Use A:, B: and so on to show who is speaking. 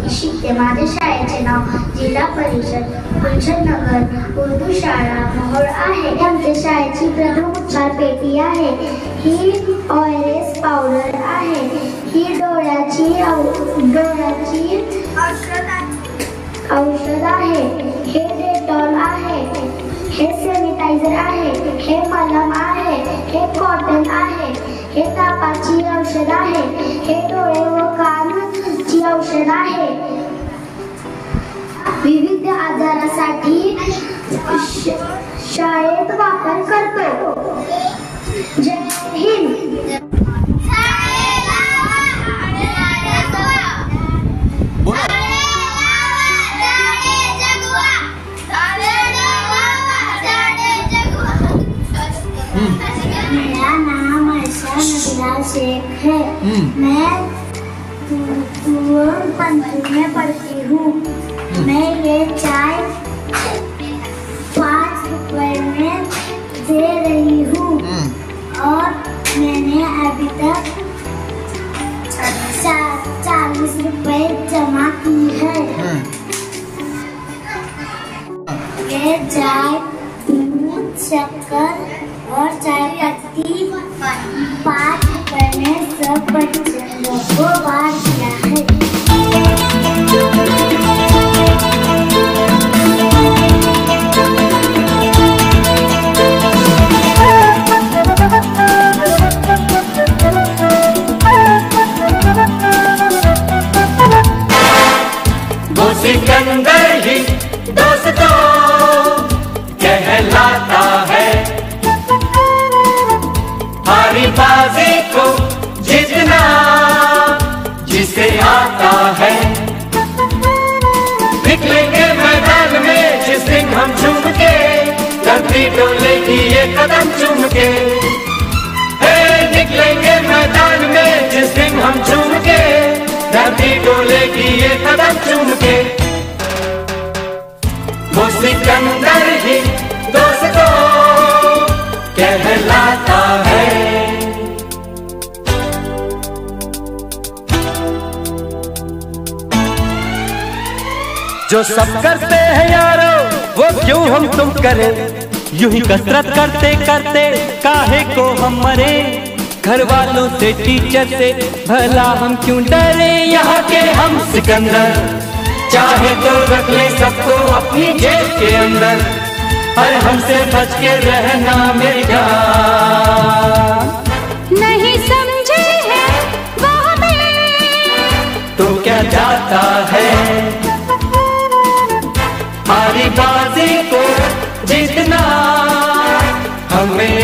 A: मी शिकते. माझ्या शाळेचे नाव जिल्हा परिषद गुलशननगर उर्दू शाळा मोहोळ आहे. आमच्या शाळेची प्रथम उपचार पेटी आहे. ही ORS पावडर आहे. ही डोळ्याची औषध आहे. हे डेटॉल आहे. हे सॅनिटायझर आहे. हे मलम आहे. हे कॉटन आहे. हे तापाची औषध आहे. हे डोळे व कानची औषध आहे. विविध आजारासाठी शाळेत वापर करतो. जय हिंद.
B: मेरा नाम अर्शा नबीला शेख है. मैं पंचमी में पढ़ती हूँ. मैं ये चाय 5 रुपए में दे रही हूँ और मैंने अभी तक 40 रुपए जमा की है. ये चाय दूध शक्कर और चाय पत्ती 5 रुपए में सब बच्चों को बांट दिया है.
C: वो सिकंदर ही दोस्तों कहलाता है. हारी बाजी को जीतना जिसे आता है. निकलेंगे मैदान में जिस दिन हम झूम के, धरती डोलेगी ये कदम चूम के. निकलेंगे मैदान में जिस दिन हम झूम के, धरती डोलेगी ये कदम चूम के. वो सिकंदर ही दोस्तों कहलाता है.
D: जो सब करते हैं यारो वो क्यों हम तुम करें. यूं ही कसरत करते करते काहे को हम मरे. घर वालों से टीचर से भला हम क्यों डरे.
C: यहाँ के हम सिकंदर चाहे तो रख ले सबको अपनी जेब के अंदर. हर हमसे बच के रहना मेरी जान.
B: नहीं समझे हैं वो हमें
C: तो क्या जाता है. हारी बाजी को जीतना हमें